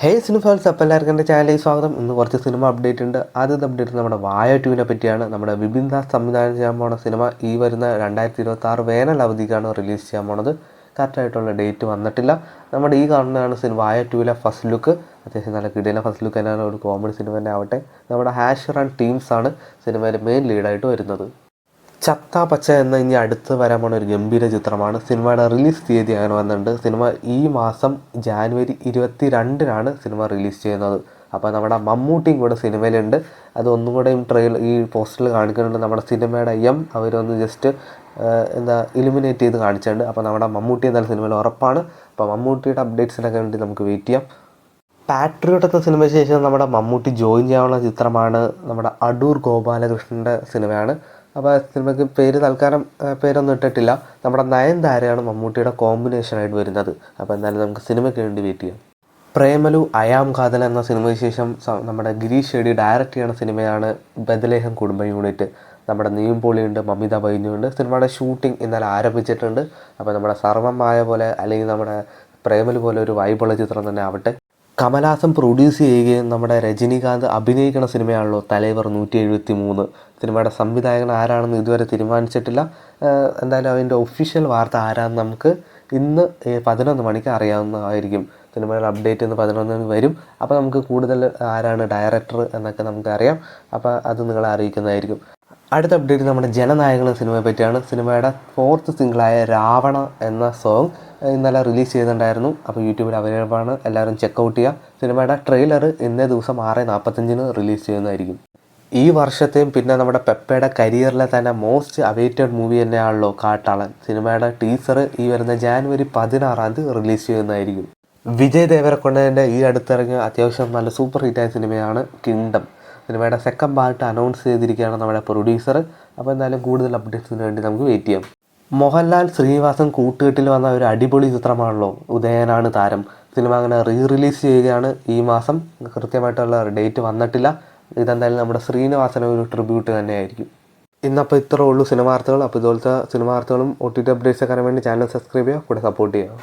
Cinema അപ്പോൾ എല്ലാവർക്കും എൻ്റെ ചാനലിൽ സ്വാഗതം. ഇന്ന് കുറച്ച് സിനിമ അപ്ഡേറ്റ് ഉണ്ട്. ആദ്യത്തെ അപ്ഡേറ്റ് നമ്മുടെ വായ 2 പറ്റിയാണ്. നമ്മുടെ വിപിൻ ദാസ് സംവിധാനം ചെയ്യാൻ പോണ സിനിമ ഈ വരുന്ന 2026 വേനൽ അവധിക്കാണ് റിലീസ് ചെയ്യാൻ പോണത്. കറക്റ്റായിട്ടുള്ള ഡേറ്റ് വന്നിട്ടില്ല. നമ്മുടെ ഈ കാണുന്നതാണ് സിനിമ വായ 2 ഫസ്റ്റ് ലുക്ക്. അത്യാവശ്യം നല്ല കിടിലൻ ഫസ്റ്റ് ലുക്ക് തന്നെയാണ്. ഒരു കോമഡി സിനിമ തന്നെ ആവട്ടെ. നമ്മുടെ ഹാഷർ ആൻഡ് ടീംസാണ് സിനിമയിൽ മെയിൻ ലീഡായിട്ട് വരുന്നത്. ചത്ത പച്ച എന്ന ഇനി അടുത്ത് വരാൻ പോണ ഒരു ഗംഭീര ചിത്രമാണ്. സിനിമയുടെ റിലീസ് തീയതി അങ്ങനെ വന്നിട്ടുണ്ട്. സിനിമ ഈ മാസം ജാനുവരി 22-നാണ് സിനിമ റിലീസ് ചെയ്യുന്നത്. അപ്പോൾ നമ്മുടെ മമ്മൂട്ടിയും കൂടെ സിനിമയിലുണ്ട്. അത് ഒന്നും കൂടെ ഈ പോസ്റ്ററിൽ കാണിക്കുന്നുണ്ട്. നമ്മുടെ സിനിമയുടെ അവരൊന്ന് ജസ്റ്റ് ഇലിമിനേറ്റ് ചെയ്ത് കാണിച്ചിട്ടുണ്ട്. അപ്പോൾ നമ്മുടെ മമ്മൂട്ടി എന്തായാലും സിനിമയിൽ ഉറപ്പാണ്. അപ്പോൾ മമ്മൂട്ടിയുടെ അപ്ഡേറ്റ്സിനൊക്കെ വേണ്ടി നമുക്ക് വെയിറ്റ് ചെയ്യാം. പാട്രിയോട്ട് എന്ന സിനിമയ്ക്ക് ശേഷം നമ്മുടെ മമ്മൂട്ടി ജോയിൻ ചെയ്യാനുള്ള ചിത്രമാണ് നമ്മുടെ അടൂർ ഗോപാലകൃഷ്ണൻ്റെ സിനിമയാണ്. അപ്പോൾ സിനിമയ്ക്ക് തൽക്കാലം പേരൊന്നും ഇട്ടിട്ടില്ല. നമ്മുടെ നയൻതാരയാണ് മമ്മൂട്ടിയുടെ കോമ്പിനേഷനായിട്ട് വരുന്നത്. അപ്പോൾ എന്തായാലും നമുക്ക് സിനിമയ്ക്ക് വേണ്ടി വെയിറ്റ് ചെയ്യാം. പ്രേമലു അയാം കാതൽ എന്ന സിനിമയ്ക്ക് ശേഷം നമ്മുടെ ഗിരീഷ് ഷെഡി ഡയറക്റ്റ് ചെയ്യുന്ന സിനിമയാണ് ബദലേഹം കുടുംബ യൂണിറ്റ്. നമ്മുടെ നീം പോളിയുണ്ട്, മമിത ബൈനുണ്ട്. സിനിമയുടെ ഷൂട്ടിംഗ് ഇന്നലെ ആരംഭിച്ചിട്ടുണ്ട്. അപ്പോൾ നമ്മുടെ സർവമായ പോലെ അല്ലെങ്കിൽ നമ്മുടെ പ്രേമലു പോലെ ഒരു വൈബുള്ള ചിത്രം തന്നെ ആവട്ടെ. കമൽഹാസൻ പ്രൊഡ്യൂസ് ചെയ്യുകയും നമ്മുടെ രജനീകാന്ത് അഭിനയിക്കുന്ന സിനിമയാണല്ലോ തലൈവർ 173. സിനിമയുടെ സംവിധായകൻ ആരാണെന്ന് ഇതുവരെ തീരുമാനിച്ചിട്ടില്ല. എന്തായാലും അതിൻ്റെ ഒഫീഷ്യൽ വാർത്ത ആരാണെന്ന് നമുക്ക് ഇന്ന് 11 മണിക്ക് അറിയാവുന്നതായിരിക്കും. സിനിമയുടെ അപ്ഡേറ്റ് ഇന്ന് 11 വരും. അപ്പോൾ നമുക്ക് കൂടുതൽ ആരാണ് ഡയറക്ടർ എന്നൊക്കെ നമുക്കറിയാം. അപ്പോൾ അത് നിങ്ങളെ അറിയിക്കുന്നതായിരിക്കും. അടുത്ത അപ്ഡേറ്റ് നമ്മുടെ ജനനായകൻ സിനിമയെ പറ്റിയാണ്. സിനിമയുടെ 4th സിംഗിളായ രാവണ എന്ന സോങ് ഇന്നലെ റിലീസ് ചെയ്തിട്ടുണ്ടായിരുന്നു. അപ്പോൾ യൂട്യൂബിൽ അവൈലബിൾ ആണ്, എല്ലാവരും ചെക്കൗട്ട് ചെയ്യുക. സിനിമയുടെ ട്രെയിലർ ഇന്നേ ദിവസം 6:45 റിലീസ് ചെയ്യുന്നതായിരിക്കും. ഈ വർഷത്തെയും പിന്നെ നമ്മുടെ പെപ്പയുടെ കരിയറിലെ തന്നെ മോസ്റ്റ് അവൈറ്റഡ് മൂവി തന്നെയാണല്ലോ കാട്ടാളൻ. സിനിമയുടെ ടീസർ ഈ വരുന്ന ജാനുവരി 16 റിലീസ് ചെയ്യുന്നതായിരിക്കും. വിജയ് ദേവരക്കൊണ്ടതിൻ്റെ ഈ അടുത്തിറങ്ങിയ അത്യാവശ്യം നല്ല സൂപ്പർ ഹിറ്റായ സിനിമയാണ് കിങ്ഡം. സിനിമയുടെ സെക്കൻഡ് പാർട്ട് അനൗൺസ് ചെയ്തിരിക്കുകയാണ് നമ്മുടെ പ്രൊഡ്യൂസർ. അപ്പോൾ എന്തായാലും കൂടുതൽ അപ്ഡേറ്റ്സിന് വേണ്ടി നമുക്ക് വെയിറ്റ് ചെയ്യാം. മോഹൻലാൽ ശ്രീനിവാസൻ കൂട്ടുകെട്ടിൽ വന്ന ഒരു അടിപൊളി ചിത്രമാണല്ലോ ഉദയനാണ് താരം. സിനിമ അങ്ങനെ റിലീസ് ചെയ്യുകയാണ് ഈ മാസം. കൃത്യമായിട്ടുള്ള ഡേറ്റ് വന്നിട്ടില്ല. ഇതെന്തായാലും നമ്മുടെ ശ്രീനിവാസന് ഒരു ട്രിബ്യൂട്ട് തന്നെയായിരിക്കും. ഇന്നപ്പോൾ ഇത്രേ ഉള്ളൂ സിനിമ വാർത്തകൾ. അപ്പോൾ ഇതുപോലത്തെ സിനിമ വാർത്തകളും OTT അപ്ഡേറ്റ്സ് ഒക്കെ വേണ്ടി ചാനൽ സബ്സ്ക്രൈബ് ചെയ്യുക, കൂടെ സപ്പോർട്ട് ചെയ്യുക.